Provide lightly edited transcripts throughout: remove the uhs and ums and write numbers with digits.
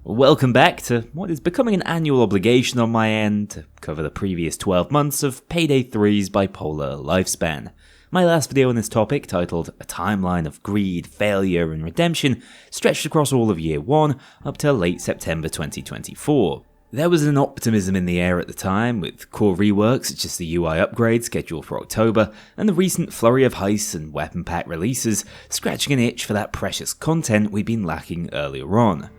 Welcome back to what is becoming an annual obligation on my end to cover the previous 12 months of Payday 3's bipolar lifespan. My last video on this topic, titled A Timeline of Greed, Failure and Redemption, stretched across all of year 1 up to late September 2024. There was an optimism in the air at the time, with core reworks such as the UI upgrade scheduled for October, and the recent flurry of heists and weapon pack releases scratching an itch for that precious content we'd been lacking earlier on.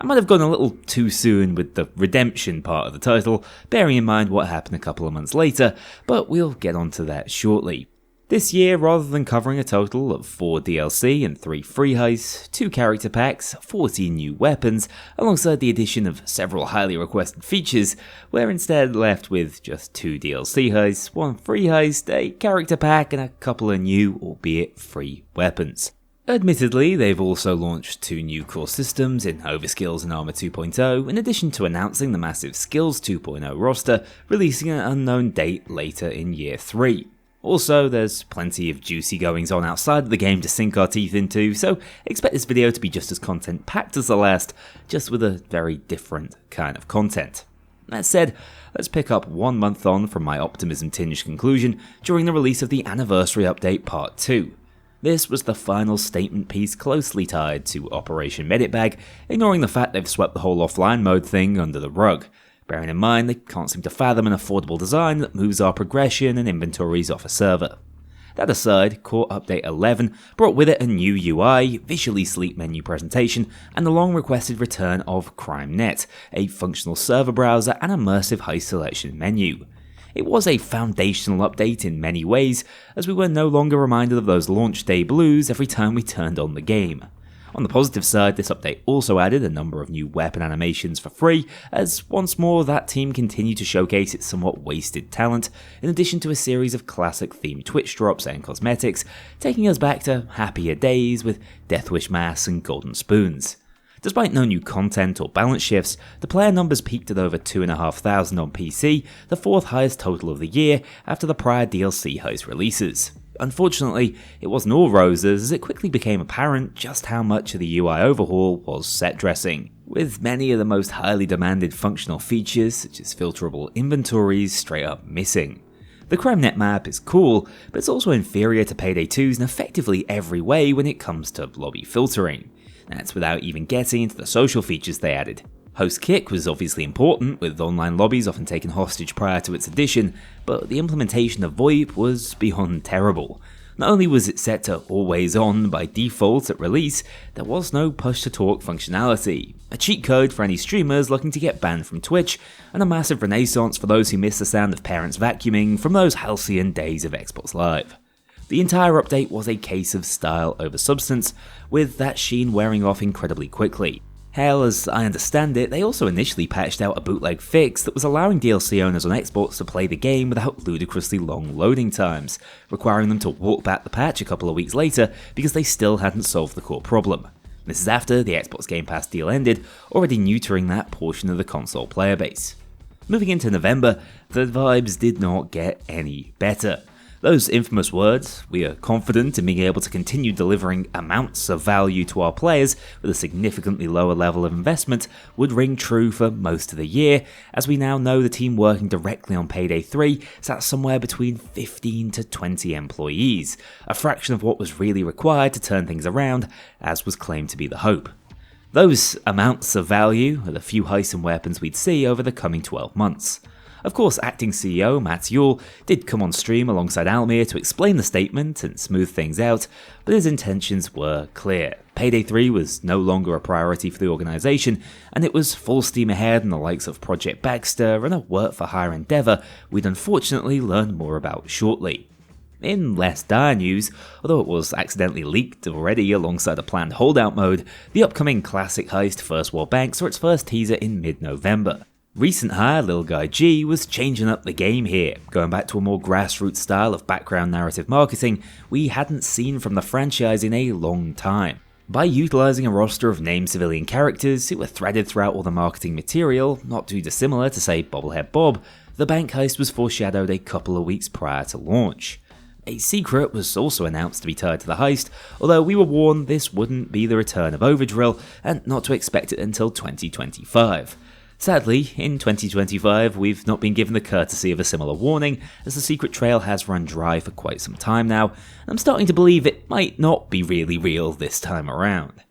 I might have gone a little too soon with the redemption part of the title, bearing in mind what happened a couple of months later, but we'll get onto that shortly. This year, rather than covering a total of 4 DLC and 3 free heists, 2 character packs, 14 new weapons, alongside the addition of several highly requested features, we're instead left with just 2 DLC heists, 1 free heist, a character pack, and a couple of new, albeit free, weapons. Admittedly, they've also launched 2 new core systems in Overkills and Armor 2.0, in addition to announcing the massive Skills 2.0 roster, releasing an unknown date later in Year 3. Also, there's plenty of juicy goings on outside of the game to sink our teeth into, so expect this video to be just as content-packed as the last, just with a very different kind of content. That said, let's pick up 1 month on from my optimism-tinged conclusion during the release of the Anniversary Update Part 2. This was the final statement piece closely tied to Operation Meditbag, ignoring the fact they've swept the whole offline mode thing under the rug, bearing in mind they can't seem to fathom an affordable design that moves our progression and inventories off a server. That aside, Core Update 11 brought with it a new UI, visually sleek menu presentation, and the long-requested return of CrimeNet, a functional server browser and immersive heist selection menu. It was a foundational update in many ways, as we were no longer reminded of those launch day blues every time we turned on the game. On the positive side, this update also added a number of new weapon animations for free, as once more that team continued to showcase its somewhat wasted talent, in addition to a series of classic themed Twitch drops and cosmetics, taking us back to happier days with Deathwish masks and golden spoons. Despite no new content or balance shifts, the player numbers peaked at over 2,500 on PC, the 4th highest total of the year after the prior DLC heist releases. Unfortunately, it wasn't all roses, as it quickly became apparent just how much of the UI overhaul was set dressing, with many of the most highly demanded functional features, such as filterable inventories, straight up missing. The CrimeNet map is cool, but it's also inferior to Payday 2's in effectively every way when it comes to lobby filtering. That's without even getting into the social features they added. Host kick was obviously important, with online lobbies often taken hostage prior to its addition, but the implementation of VoIP was beyond terrible. Not only was it set to always on by default at release, there was no push-to-talk functionality, a cheat code for any streamers looking to get banned from Twitch, and a massive renaissance for those who miss the sound of parents vacuuming from those halcyon days of Xbox Live. The entire update was a case of style over substance, with that sheen wearing off incredibly quickly. Hell, as I understand it, they also initially patched out a bootleg fix that was allowing DLC owners on Xbox to play the game without ludicrously long loading times, requiring them to walk back the patch a couple of weeks later because they still hadn't solved the core problem. This is after the Xbox Game Pass deal ended, already neutering that portion of the console player base. Moving into November, the vibes did not get any better. Those infamous words, "We are confident in being able to continue delivering amounts of value to our players with a significantly lower level of investment," would ring true for most of the year, as we now know the team working directly on Payday 3 sat somewhere between 15 to 20 employees, a fraction of what was really required to turn things around, as was claimed to be the hope. Those amounts of value are the few heists and weapons we'd see over the coming 12 months. Of course, acting CEO Matt Yule did come on stream alongside Almir to explain the statement and smooth things out, but his intentions were clear. Payday 3 was no longer a priority for the organisation, and it was full steam ahead in the likes of Project Baxter and a work-for-hire endeavour we'd unfortunately learn more about shortly. In less dire news, although it was accidentally leaked already alongside a planned holdout mode, the upcoming classic heist First World Bank saw its first teaser in mid-November. Recent hire Lil Guy G was changing up the game here, going back to a more grassroots style of background narrative marketing we hadn't seen from the franchise in a long time. By utilising a roster of named civilian characters who were threaded throughout all the marketing material, not too dissimilar to say Bobblehead Bob, the bank heist was foreshadowed a couple of weeks prior to launch. A secret was also announced to be tied to the heist, although we were warned this wouldn't be the return of Overdrill and not to expect it until 2025. Sadly, in 2025 we've not been given the courtesy of a similar warning, as the secret trail has run dry for quite some time now, and I'm starting to believe it might not be really real this time around.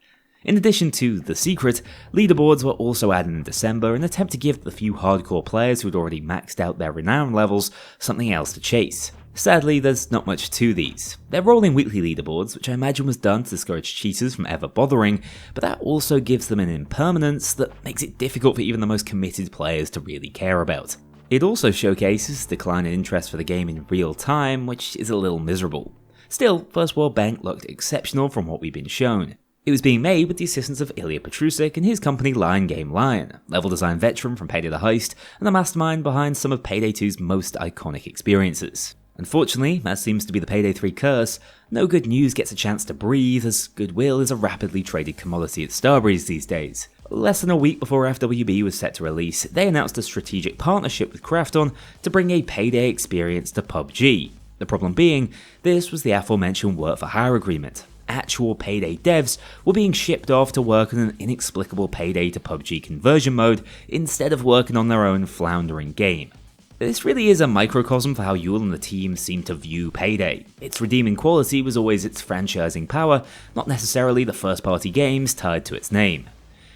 In addition to the secret, leaderboards were also added in December in an attempt to give the few hardcore players who had already maxed out their renown levels something else to chase. Sadly, there's not much to these. They're rolling weekly leaderboards, which I imagine was done to discourage cheaters from ever bothering, but that also gives them an impermanence that makes it difficult for even the most committed players to really care about. It also showcases decline in interest for the game in real time, which is a little miserable. Still, First World Bank looked exceptional from what we've been shown. It was being made with the assistance of Ilya Petrusik and his company Lion Game Lion, level design veteran from Payday the Heist, and the mastermind behind some of Payday 2's most iconic experiences. Unfortunately, as seems to be the Payday 3 curse, no good news gets a chance to breathe, as goodwill is a rapidly traded commodity at Starbreeze these days. Less than a week before FWB was set to release, they announced a strategic partnership with Krafton to bring a Payday experience to PUBG. The problem being, this was the aforementioned work-for-hire agreement. Actual Payday devs were being shipped off to work on an inexplicable Payday to PUBG conversion mode instead of working on their own floundering game. This really is a microcosm for how Yule and the team seem to view Payday. Its redeeming quality was always its franchising power, not necessarily the first-party games tied to its name.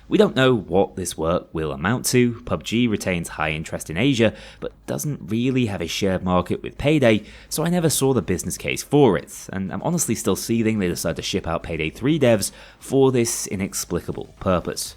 We don't know what this work will amount to. PUBG retains high interest in Asia, but doesn't really have a shared market with Payday, so I never saw the business case for it, and I'm honestly still seething they decided to ship out Payday 3 devs for this inexplicable purpose.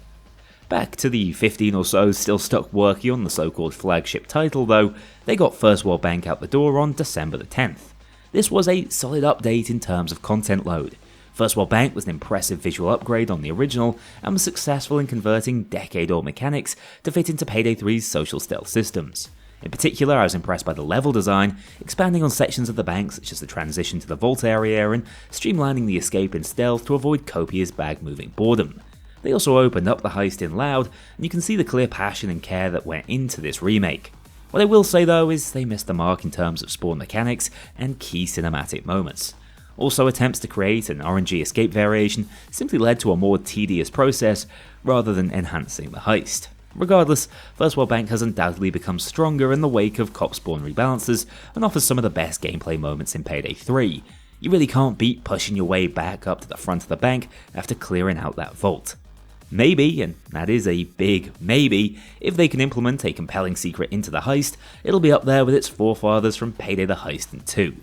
Back to the 15 or so still stuck working on the so-called flagship title though, they got First World Bank out the door on December the 10th. This was a solid update in terms of content load. First World Bank was an impressive visual upgrade on the original and was successful in converting decade-old mechanics to fit into Payday 3's social stealth systems. In particular, I was impressed by the level design, expanding on sections of the bank such as the transition to the vault area and streamlining the escape in stealth to avoid copious bag-moving boredom. They also opened up the heist in loud, and you can see the clear passion and care that went into this remake. What I will say though is they missed the mark in terms of spawn mechanics and key cinematic moments. Also, attempts to create an RNG escape variation simply led to a more tedious process rather than enhancing the heist. Regardless, First World Bank has undoubtedly become stronger in the wake of cop spawn rebalances and offers some of the best gameplay moments in Payday 3. You really can't beat pushing your way back up to the front of the bank after clearing out that vault. Maybe, and that is a big maybe, if they can implement a compelling secret into the heist, it'll be up there with its forefathers from Payday the Heist and 2.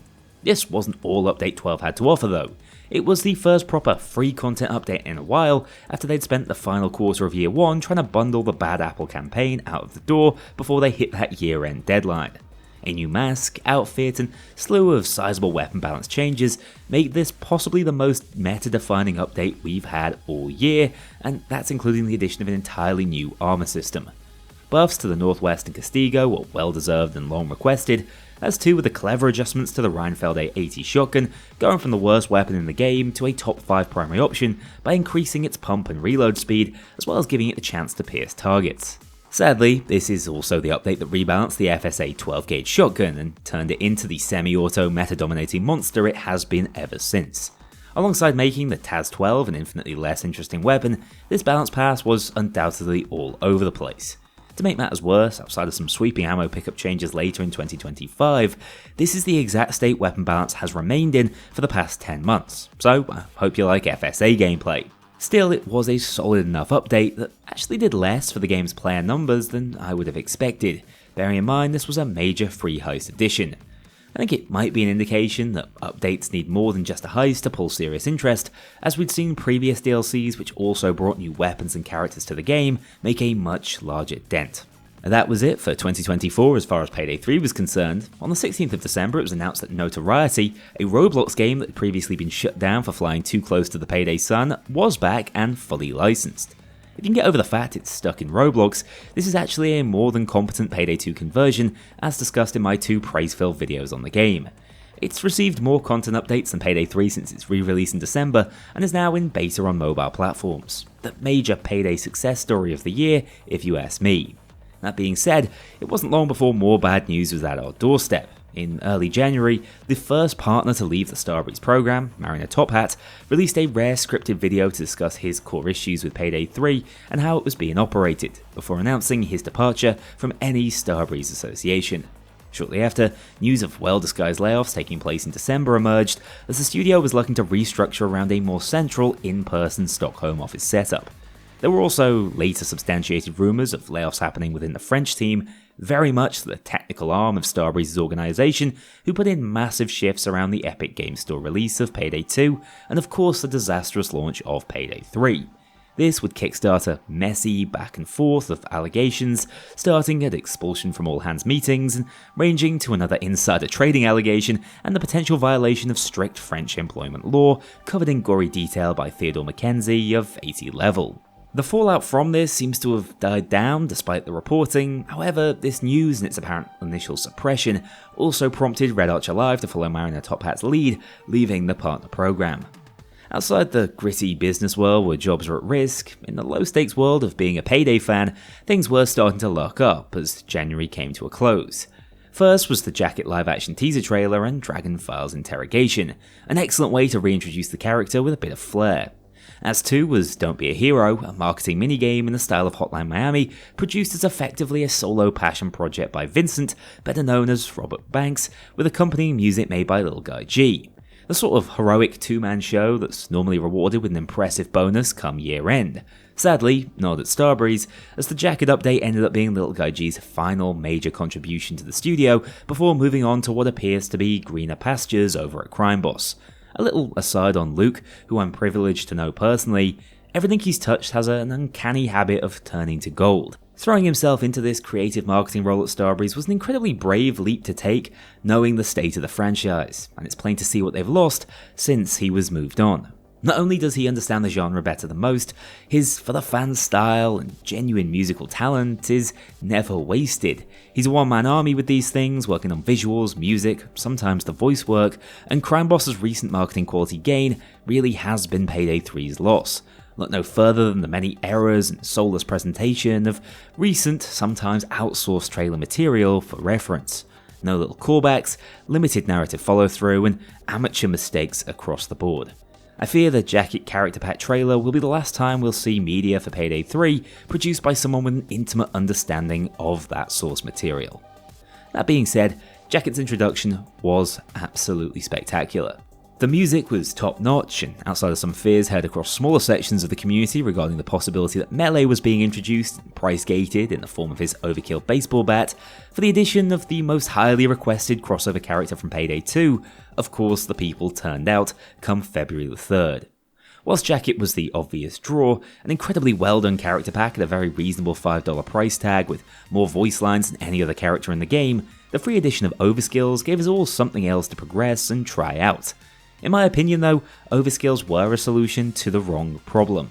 This wasn't all Update 12 had to offer though. It was the first proper free content update in a while after they'd spent the final quarter of year 1 trying to bundle the Bad Apple campaign out of the door before they hit that year-end deadline. A new mask, outfit, and slew of sizable weapon balance changes make this possibly the most meta-defining update we've had all year, and that's including the addition of an entirely new armor system. Buffs to the Northwest and Castigo were well-deserved and long requested, as too were the clever adjustments to the Rheinfeld A80 shotgun, going from the worst weapon in the game to a top 5 primary option by increasing its pump and reload speed, as well as giving it the chance to pierce targets. Sadly, this is also the update that rebalanced the FSA 12-gauge shotgun and turned it into the semi-auto meta-dominating monster it has been ever since. Alongside making the TAS-12 an infinitely less interesting weapon, this balance pass was undoubtedly all over the place. To make matters worse, outside of some sweeping ammo pickup changes later in 2025, this is the exact state weapon balance has remained in for the past 10 months, so I hope you like FSA gameplay. Still, it was a solid enough update that actually did less for the game's player numbers than I would have expected, bearing in mind this was a major free heist edition. I think it might be an indication that updates need more than just a heist to pull serious interest, as we'd seen previous DLCs which also brought new weapons and characters to the game make a much larger dent. That was it for 2024 as far as Payday 3 was concerned. On the 16th of December it was announced that Notoriety, a Roblox game that had previously been shut down for flying too close to the Payday sun, was back and fully licensed. If you can get over the fact it's stuck in Roblox, this is actually a more than competent Payday 2 conversion, as discussed in my 2 praise-filled videos on the game. It's received more content updates than Payday 3 since its re-release in December, and is now in beta on mobile platforms. The major Payday success story of the year, if you ask me. That being said, it wasn't long before more bad news was at our doorstep. In early January, the first partner to leave the Starbreeze program, Mariner Top Hat, released a rare scripted video to discuss his core issues with Payday 3 and how it was being operated, before announcing his departure from any Starbreeze association. Shortly after, news of well-disguised layoffs taking place in December emerged as the studio was looking to restructure around a more central, in-person Stockholm office setup. There were also later substantiated rumours of layoffs happening within the French team, very much the technical arm of Starbreeze's organisation, who put in massive shifts around the Epic Games Store release of Payday 2 and of course the disastrous launch of Payday 3. This would kickstart a messy back and forth of allegations, starting at expulsion from all hands meetings, and ranging to another insider trading allegation and the potential violation of strict French employment law, covered in gory detail by Theodore Mackenzie of 80 Level. The fallout from this seems to have died down despite the reporting. However, this news and its apparent initial suppression also prompted Red Archer Live to follow Mariner Top Hat's lead, leaving the partner program. Outside the gritty business world where jobs are at risk, in the low-stakes world of being a Payday fan, things were starting to lock up as January came to a close. First was the Jacket live-action teaser trailer and Dragon Files interrogation, an excellent way to reintroduce the character with a bit of flair. As 2 was Don't Be a Hero, a marketing minigame in the style of Hotline Miami, produced as effectively a solo passion project by Vincent, better known as Robert Banks, with accompanying music made by Little Guy G. The sort of heroic two-man show that's normally rewarded with an impressive bonus come year-end. Sadly, not at Starbreeze, as the Jacket update ended up being Little Guy G's final major contribution to the studio before moving on to what appears to be greener pastures over at Crime Boss. A little aside on Luke, who I'm privileged to know personally, everything he's touched has an uncanny habit of turning to gold. Throwing himself into this creative marketing role at Starbreeze was an incredibly brave leap to take, knowing the state of the franchise, and it's plain to see what they've lost since he was moved on. Not only does he understand the genre better than most, his for-the-fans style and genuine musical talent is never wasted. He's a one-man army with these things, working on visuals, music, sometimes the voice work, and Crime Boss's recent marketing quality gain really has been Payday 3's loss. Look no further than the many errors and soulless presentation of recent, sometimes outsourced trailer material for reference. No little callbacks, limited narrative follow-through, and amateur mistakes across the board. I fear the Jacket character pack trailer will be the last time we'll see media for Payday 3 produced by someone with an intimate understanding of that source material. That being said, Jacket's introduction was absolutely spectacular. The music was top-notch, and outside of some fears heard across smaller sections of the community regarding the possibility that Melee was being introduced and price-gated in the form of his Overkill baseball bat, for the addition of the most highly requested crossover character from Payday 2, of course the people turned out come February the 3rd. Whilst Jacket was the obvious draw, an incredibly well-done character pack at a very reasonable $5 price tag with more voice lines than any other character in the game, the free edition of Overskills gave us all something else to progress and try out. In my opinion though, Overskills were a solution to the wrong problem.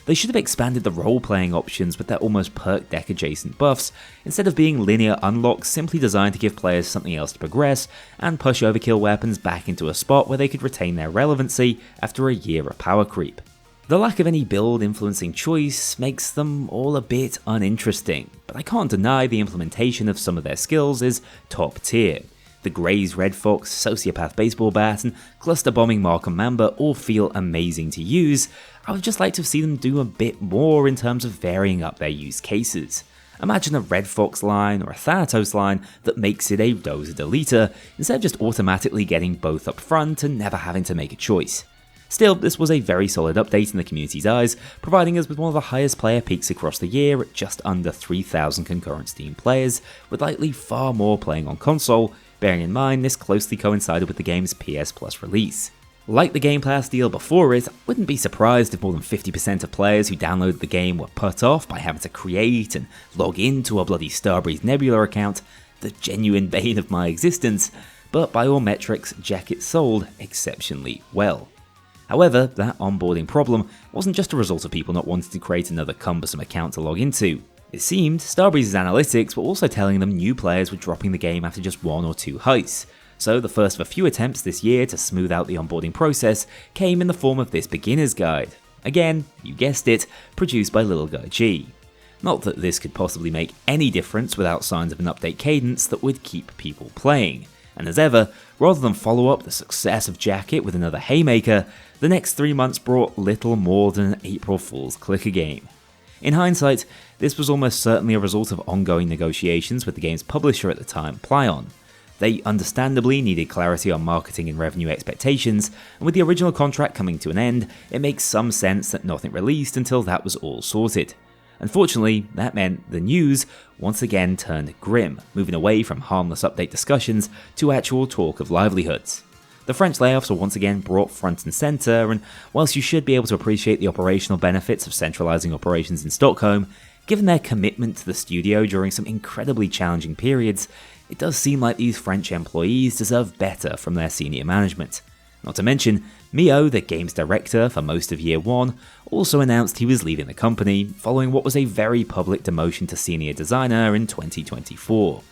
They should have expanded the role-playing options with their almost perk deck adjacent buffs, instead of being linear unlocks simply designed to give players something else to progress, and push Overkill weapons back into a spot where they could retain their relevancy after a year of power creep. The lack of any build-influencing choice makes them all a bit uninteresting, but I can't deny the implementation of some of their skills is top tier. The Gray's Red Fox, Sociopath Baseball Bat, and Cluster Bombing Markham Mamba all feel amazing to use. I would just like to see them do a bit more in terms of varying up their use cases. Imagine a Red Fox line or a Thanatos line that makes it a Dozer Deleter, instead of just automatically getting both up front and never having to make a choice. Still, this was a very solid update in the community's eyes, providing us with one of the highest player peaks across the year at just under 3,000 concurrent Steam players, with likely far more playing on console, bearing in mind this closely coincided with the game's PS Plus release. Like the Game Pass deal before it, I wouldn't be surprised if more than 50% of players who downloaded the game were put off by having to create and log into a bloody Starbreeze Nebula account, the genuine bane of my existence, but by all metrics, Jacket sold exceptionally well. However, that onboarding problem wasn't just a result of people not wanting to create another cumbersome account to log into. It seemed Starbreeze's analytics were also telling them new players were dropping the game after just 1 or 2 heists, so the first of a few attempts this year to smooth out the onboarding process came in the form of this beginner's guide. Again, you guessed it, produced by Little Guy G. Not that this could possibly make any difference without signs of an update cadence that would keep people playing. And as ever, rather than follow up the success of Jacket with another haymaker, the next 3 months brought little more than an April Fool's clicker game. In hindsight, this was almost certainly a result of ongoing negotiations with the game's publisher at the time, Plaion. They understandably needed clarity on marketing and revenue expectations, and with the original contract coming to an end, it makes some sense that nothing released until that was all sorted. Unfortunately, that meant the news once again turned grim, moving away from harmless update discussions to actual talk of livelihoods. The French layoffs were once again brought front and centre, and whilst you should be able to appreciate the operational benefits of centralising operations in Stockholm, given their commitment to the studio during some incredibly challenging periods, it does seem like these French employees deserve better from their senior management. Not to mention, Mio, the game's director for most of Year 1, also announced he was leaving the company, following what was a very public demotion to senior designer in 2024.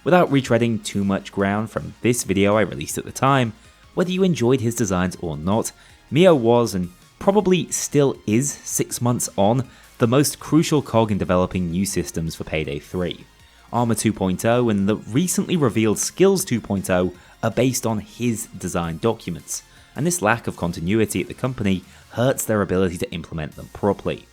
Without retreading too much ground from this video I released at the time, whether you enjoyed his designs or not, Mio was, and probably still is 6 months on, the most crucial cog in developing new systems for Payday 3. Armor 2.0 and the recently revealed Skills 2.0 are based on his design documents, and this lack of continuity at the company hurts their ability to implement them properly.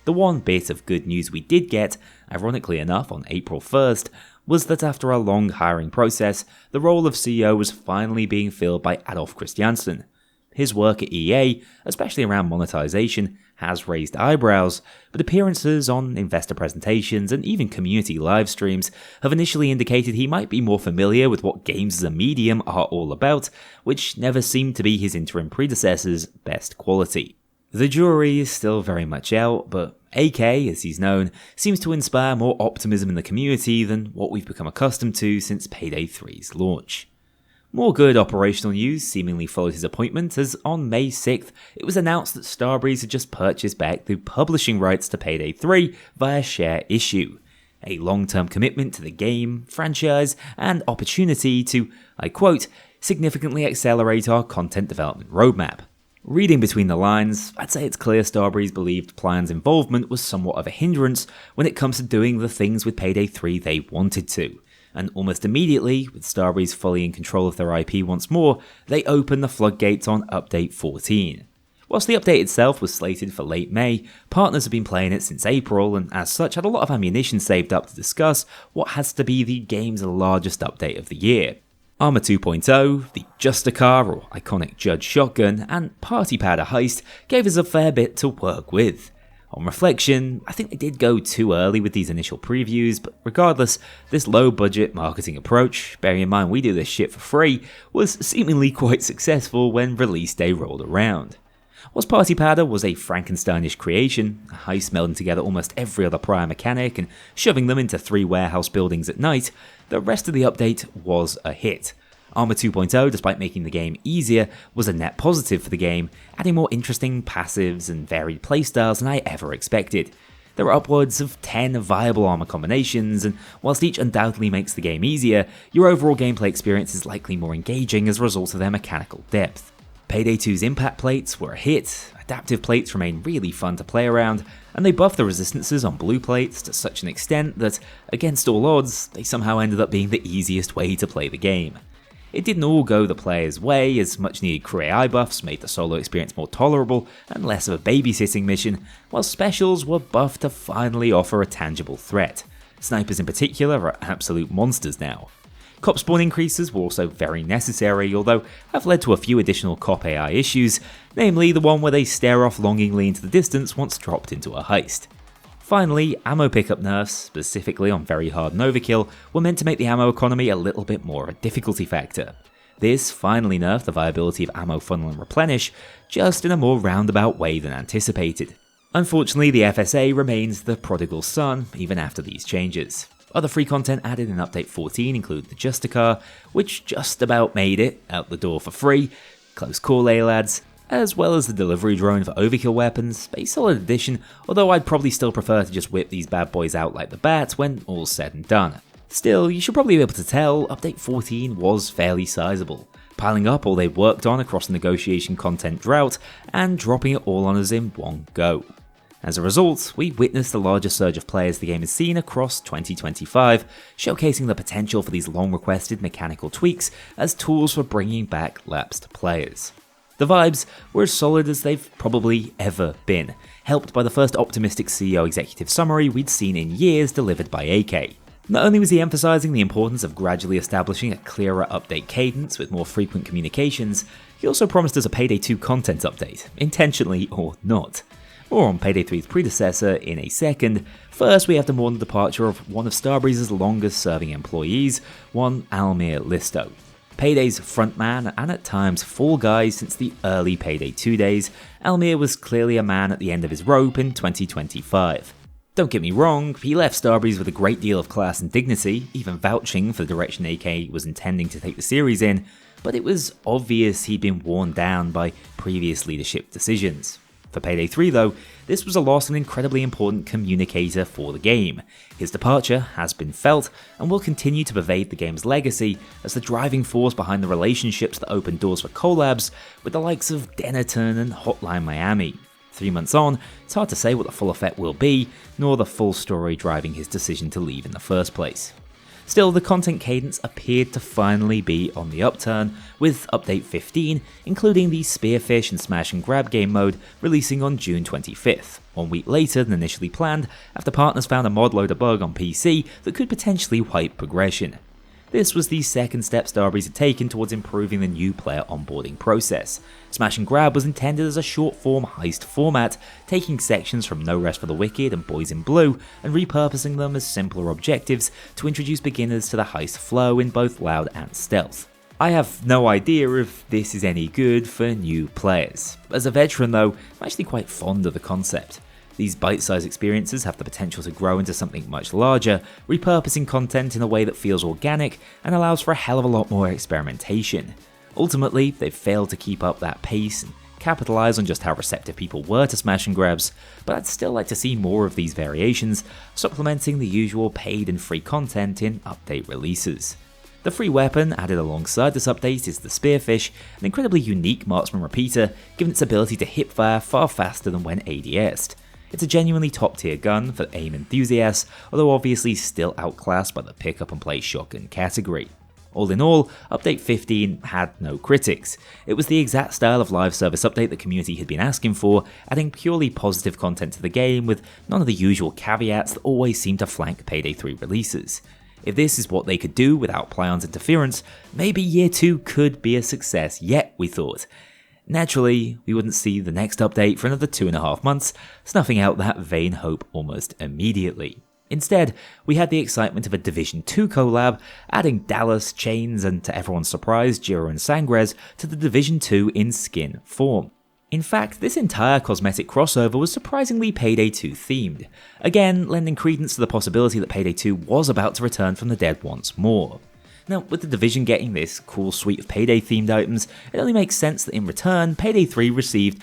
The one bit of good news we did get, ironically enough on April 1st, was that after a long hiring process, the role of CEO was finally being filled by Adolf Christiansen. His work at EA, especially around monetization, has raised eyebrows, but appearances on investor presentations and even community live streams have initially indicated he might be more familiar with what games as a medium are all about, which never seemed to be his interim predecessor's best quality. The jury is still very much out, but AK, as he's known, seems to inspire more optimism in the community than what we've become accustomed to since Payday 3's launch. More good operational news seemingly followed his appointment, as on May 6th, it was announced that Starbreeze had just purchased back the publishing rights to Payday 3 via share issue, a long-term commitment to the game, franchise, and opportunity to, I quote, significantly accelerate our content development roadmap. Reading between the lines, I'd say it's clear Starbreeze believed Plaion's involvement was somewhat of a hindrance when it comes to doing the things with Payday 3 they wanted to. And almost immediately, with Starbreeze fully in control of their IP once more, they opened the floodgates on Update 14. Whilst the update itself was slated for late May, partners have been playing it since April, and as such had a lot of ammunition saved up to discuss what has to be the game's largest update of the year. Armor 2.0, the Justicar or iconic Judge Shotgun, and Party Powder Heist gave us a fair bit to work with. On reflection, I think they did go too early with these initial previews, but regardless, this low-budget marketing approach, bearing in mind we do this shit for free, was seemingly quite successful when release day rolled around. Whilst Party Powder was a Frankensteinish creation, a heist melding together almost every other prior mechanic and shoving them into 3 warehouse buildings at night, the rest of the update was a hit. Armor 2.0, despite making the game easier, was a net positive for the game, adding more interesting passives and varied playstyles than I ever expected. There are upwards of 10 viable armor combinations, and whilst each undoubtedly makes the game easier, your overall gameplay experience is likely more engaging as a result of their mechanical depth. Payday 2's impact plates were a hit, adaptive plates remain really fun to play around, and they buffed the resistances on blue plates to such an extent that, against all odds, they somehow ended up being the easiest way to play the game. It didn't all go the player's way, as much needed crew AI buffs made the solo experience more tolerable and less of a babysitting mission, while specials were buffed to finally offer a tangible threat. Snipers in particular are absolute monsters now. Cop spawn increases were also very necessary, although have led to a few additional cop AI issues, namely the one where they stare off longingly into the distance once dropped into a heist. Finally, ammo pickup nerfs, specifically on very hard and Overkill, were meant to make the ammo economy a little bit more of a difficulty factor. This finally nerfed the viability of ammo funnel and replenish, just in a more roundabout way than anticipated. Unfortunately, the FSA remains the prodigal son even after these changes. Other free content added in Update 14 include the Justicar, which just about made it out the door for free, Close Call ALADs, as well as the delivery drone for Overkill weapons, a solid addition, although I'd probably still prefer to just whip these bad boys out like the bat when all's said and done. Still, you should probably be able to tell Update 14 was fairly sizable, piling up all they've worked on across the negotiation content drought and dropping it all on us in one go. As a result, we witnessed the largest surge of players the game has seen across 2025, showcasing the potential for these long-requested mechanical tweaks as tools for bringing back lapsed players. The vibes were as solid as they've probably ever been, helped by the first optimistic CEO executive summary we'd seen in years delivered by AK. Not only was he emphasizing the importance of gradually establishing a clearer update cadence with more frequent communications, he also promised us a Payday 2 content update, intentionally or not. More on Payday 3's predecessor in a second. First, we have to mourn the departure of one of Starbreeze's longest-serving employees, one Almir Listo. Payday's frontman and at times fall guy since the early Payday 2 days, Almir was clearly a man at the end of his rope in 2025. Don't get me wrong, he left Starbreeze with a great deal of class and dignity, even vouching for the direction AK was intending to take the series in, but it was obvious he'd been worn down by previous leadership decisions. For Payday 3 though, this was a loss and incredibly important communicator for the game. His departure has been felt and will continue to pervade the game's legacy as the driving force behind the relationships that opened doors for collabs with the likes of Dennerton and Hotline Miami. 3 months on, it's hard to say what the full effect will be, nor the full story driving his decision to leave in the first place. Still, the content cadence appeared to finally be on the upturn, with Update 15, including the Spearfish and Smash and Grab game mode, releasing on June 25th, 1 week later than initially planned, after partners found a mod loader bug on PC that could potentially wipe progression. This was the second step Starbreeze had taken towards improving the new player onboarding process. Smash and Grab was intended as a short-form heist format, taking sections from No Rest for the Wicked and Boys in Blue and repurposing them as simpler objectives to introduce beginners to the heist flow in both loud and stealth. I have no idea if this is any good for new players. As a veteran though, I'm actually quite fond of the concept. These bite-sized experiences have the potential to grow into something much larger, repurposing content in a way that feels organic and allows for a hell of a lot more experimentation. Ultimately, they've failed to keep up that pace and capitalize on just how receptive people were to smash and grabs, but I'd still like to see more of these variations, supplementing the usual paid and free content in update releases. The free weapon added alongside this update is the Spearfish, an incredibly unique marksman repeater given its ability to hipfire far faster than when ADS'd. It's a genuinely top tier gun for aim enthusiasts, although obviously still outclassed by the pick up and play shotgun category. All in all, Update 15 had no critics. It was the exact style of live service update the community had been asking for, adding purely positive content to the game with none of the usual caveats that always seem to flank Payday 3 releases. If this is what they could do without Plyon's interference, maybe Year 2 could be a success yet, we thought. Naturally, we wouldn't see the next update for another 2.5 months, snuffing out that vain hope almost immediately. Instead, we had the excitement of a Division 2 collab, adding Dallas, Chains, and to everyone's surprise, Jiro and Sangrez to the Division 2 in skin form. In fact, this entire cosmetic crossover was surprisingly Payday 2 themed, again lending credence to the possibility that Payday 2 was about to return from the dead once more. Now, with the Division getting this cool suite of Payday themed items, it only makes sense that in return, Payday 3 received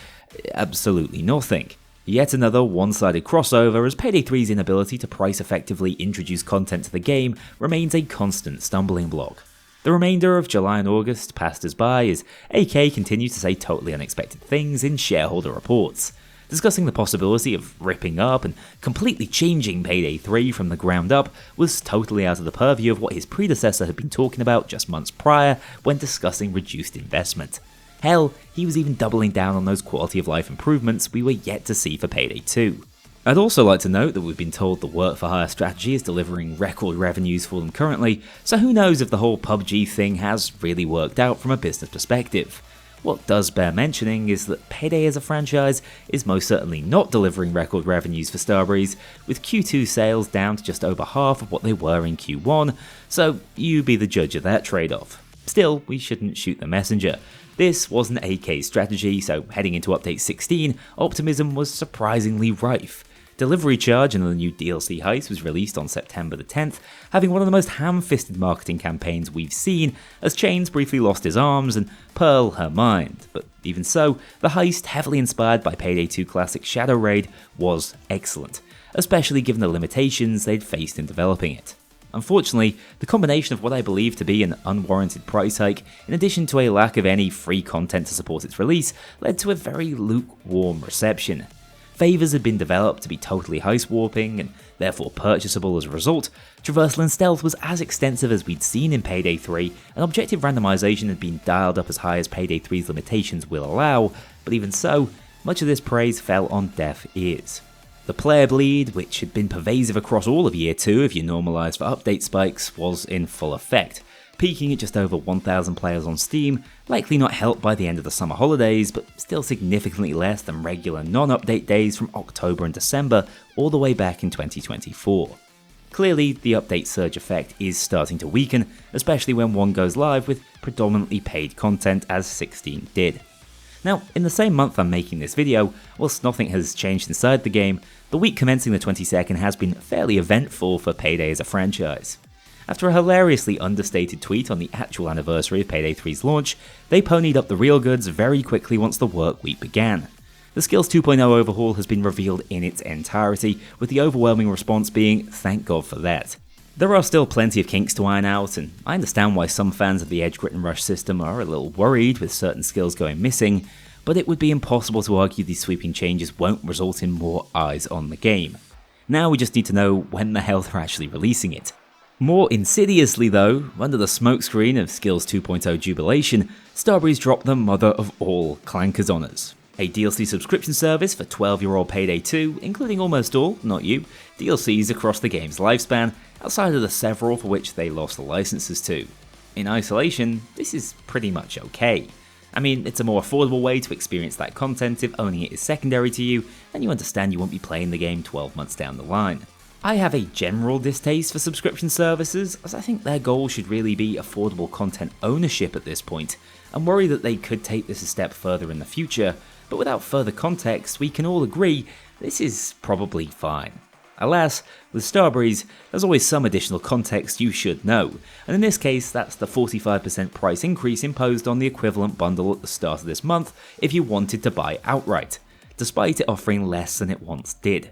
absolutely nothing. Yet another one-sided crossover as Payday 3's inability to price effectively introduce content to the game remains a constant stumbling block. The remainder of July and August passed us by as AK continues to say totally unexpected things in shareholder reports, discussing the possibility of ripping up and completely changing Payday 3 from the ground up was totally out of the purview of what his predecessor had been talking about just months prior when discussing reduced investment. Hell, he was even doubling down on those quality of life improvements we were yet to see for Payday 2. I'd also like to note that we've been told the work-for-hire strategy is delivering record revenues for them currently, so who knows if the whole PUBG thing has really worked out from a business perspective. What does bear mentioning is that Payday as a franchise is most certainly not delivering record revenues for Starbreeze, with Q2 sales down to just over half of what they were in Q1, so you be the judge of that trade-off. Still, we shouldn't shoot the messenger. This wasn't AK's strategy, so heading into Update 16, optimism was surprisingly rife. Delivery Charge and the new DLC Heist was released on September the 10th, having one of the most ham-fisted marketing campaigns we've seen, as Chains briefly lost his arms and Pearl her mind. But even so, the Heist, heavily inspired by Payday 2 classic Shadow Raid, was excellent, especially given the limitations they'd faced in developing it. Unfortunately, the combination of what I believe to be an unwarranted price hike, in addition to a lack of any free content to support its release, led to a very lukewarm reception. Favors had been developed to be totally heist warping and therefore purchasable as a result, traversal and stealth was as extensive as we'd seen in Payday 3, and objective randomization had been dialed up as high as Payday 3's limitations will allow, but even so, much of this praise fell on deaf ears. The player bleed, which had been pervasive across all of Year 2 if you normalised for update spikes, was in full effect, peaking at just over 1,000 players on Steam, likely not helped by the end of the summer holidays, but still significantly less than regular non-update days from October and December all the way back in 2024. Clearly, the update surge effect is starting to weaken, especially when one goes live with predominantly paid content as 16 did. Now, in the same month I'm making this video, whilst nothing has changed inside the game, the week commencing the 22nd has been fairly eventful for Payday as a franchise. After a hilariously understated tweet on the actual anniversary of Payday 3's launch, they ponied up the real goods very quickly once the work week began. The Skills 2.0 overhaul has been revealed in its entirety, with the overwhelming response being thank God for that. There are still plenty of kinks to iron out, and I understand why some fans of the Edge Grit and Rush system are a little worried with certain skills going missing, but it would be impossible to argue these sweeping changes won't result in more eyes on the game. Now we just need to know when the hell they're actually releasing it. More insidiously though, under the smokescreen of Skills 2.0 jubilation, Starbreeze dropped the mother of all clankers on us. A DLC subscription service for 12-year-old Payday 2, including almost all, not you, DLCs across the game's lifespan, outside of the several for which they lost the licenses to. In isolation, this is pretty much okay. I mean, it's a more affordable way to experience that content if owning it is secondary to you, and you understand you won't be playing the game 12 months down the line. I have a general distaste for subscription services, as I think their goal should really be affordable content ownership at this point, and worry that they could take this a step further in the future, but without further context, we can all agree this is probably fine. Alas, with Starbreeze, there's always some additional context you should know, and in this case that's the 45% price increase imposed on the equivalent bundle at the start of this month if you wanted to buy outright, despite it offering less than it once did.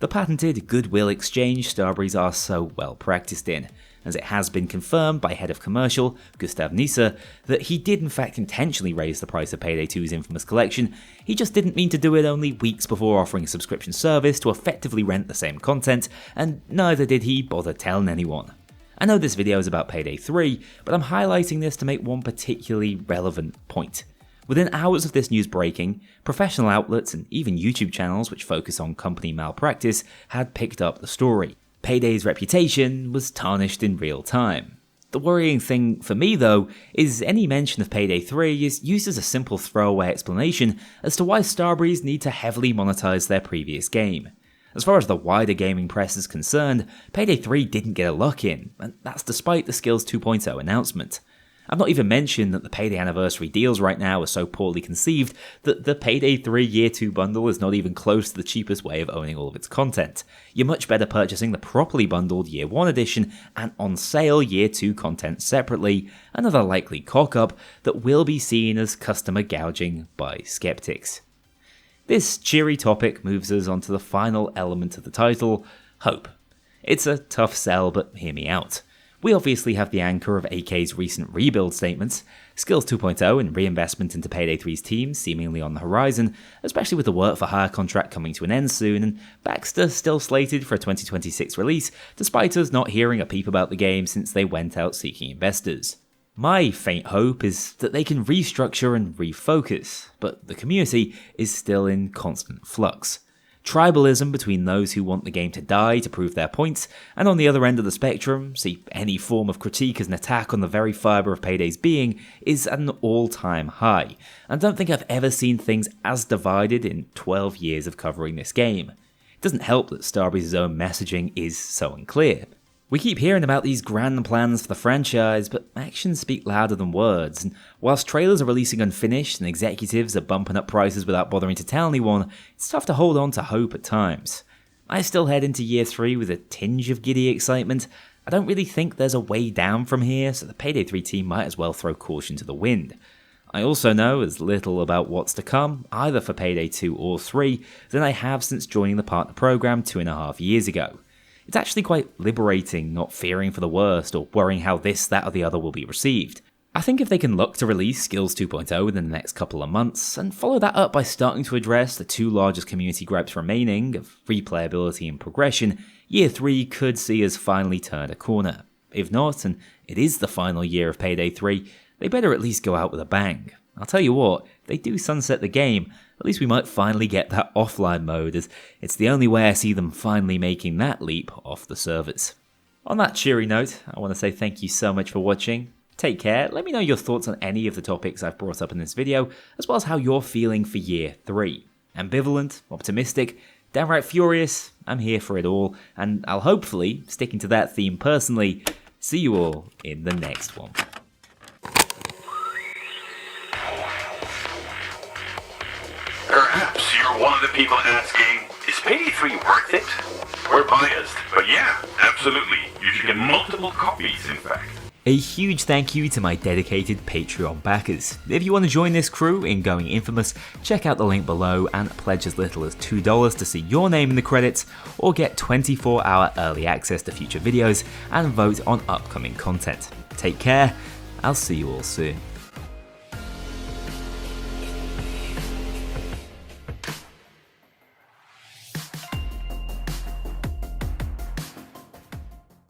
The patented goodwill exchange Starbreeze are so well practiced in, as it has been confirmed by head of commercial, Gustav Nieser, that he did in fact intentionally raise the price of Payday 2's infamous collection, he just didn't mean to do it only weeks before offering a subscription service to effectively rent the same content, and neither did he bother telling anyone. I know this video is about Payday 3, but I'm highlighting this to make one particularly relevant point. Within hours of this news breaking, professional outlets and even YouTube channels which focus on company malpractice had picked up the story. Payday's reputation was tarnished in real time. The worrying thing for me though is any mention of Payday 3 is used as a simple throwaway explanation as to why Starbreeze need to heavily monetize their previous game. As far as the wider gaming press is concerned, Payday 3 didn't get a lock in, and that's despite the Skills 2.0 announcement. I've not even mentioned that the Payday anniversary deals right now are so poorly conceived that the Payday 3 Year 2 bundle is not even close to the cheapest way of owning all of its content. You're much better purchasing the properly bundled Year 1 edition and on sale Year 2 content separately, another likely cock-up that will be seen as customer gouging by skeptics. This cheery topic moves us onto the final element of the title, hope. It's a tough sell, but hear me out. We obviously have the anchor of AK's recent rebuild statements, Skills 2.0 and reinvestment into Payday 3's team seemingly on the horizon, especially with the work for hire contract coming to an end soon, and Baxter still slated for a 2026 release, despite us not hearing a peep about the game since they went out seeking investors. My faint hope is that they can restructure and refocus, but the community is still in constant flux. Tribalism between those who want the game to die to prove their points, and on the other end of the spectrum, see any form of critique as an attack on the very fibre of Payday's being, is at an all-time high, and I don't think I've ever seen things as divided in 12 years of covering this game. It doesn't help that Starbreeze's own messaging is so unclear. We keep hearing about these grand plans for the franchise, but actions speak louder than words, and whilst trailers are releasing unfinished and executives are bumping up prices without bothering to tell anyone, it's tough to hold on to hope at times. I still head into Year 3 with a tinge of giddy excitement. I don't really think there's a way down from here, so the Payday 3 team might as well throw caution to the wind. I also know as little about what's to come, either for Payday 2 or 3, than I have since joining the partner program 2.5 years ago. It's actually quite liberating not fearing for the worst or worrying how this, that or the other will be received. I think if they can look to release Skills 2.0 within the next couple of months, and follow that up by starting to address the two largest community gripes remaining of replayability and progression, Year 3 could see us finally turn a corner. If not, and it is the final year of Payday 3, they better at least go out with a bang. I'll tell you what, if they do sunset the game, at least we might finally get that offline mode, as it's the only way I see them finally making that leap off the servers. On that cheery note, I want to say thank you so much for watching. Take care, let me know your thoughts on any of the topics I've brought up in this video, as well as how you're feeling for Year 3. Ambivalent, optimistic, downright furious, I'm here for it all, and I'll hopefully, sticking to that theme personally, see you all in the next one. Perhaps you're one of the people asking, is Payday 3 worth it? We're biased, but yeah, absolutely. You should get multiple copies, in fact. A huge thank you to my dedicated Patreon backers. If you want to join this crew in going infamous, check out the link below and pledge as little as $2 to see your name in the credits, or get 24-hour early access to future videos and vote on upcoming content. Take care, I'll see you all soon.